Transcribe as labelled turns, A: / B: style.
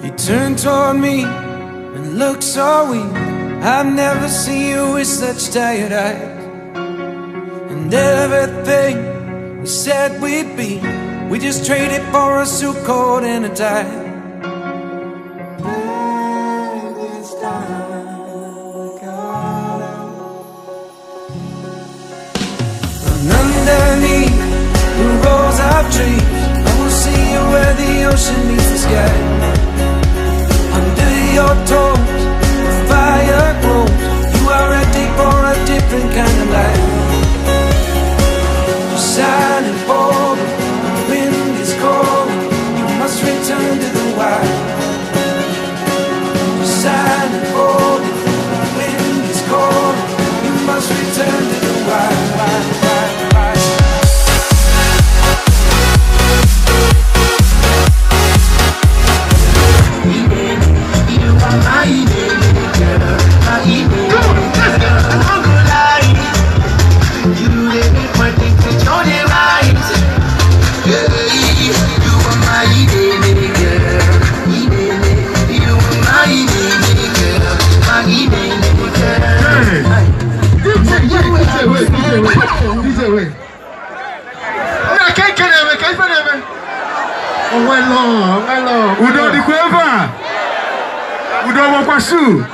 A: You turn toward me and look so weak. I've never seen you with such tired eyes. And everything we said we'd be, we just traded for a suit coat and a tie. And underneath the rows of trees, I will see you where the ocean meets the sky. Under your toes, the fire glows. You are ready for a different kind of life. You're silent for the wind is cold. You must return to the wild. You're silent for the wind is cold. You must return to the wild.
B: Udo di Cueva, Udo Wakwashu.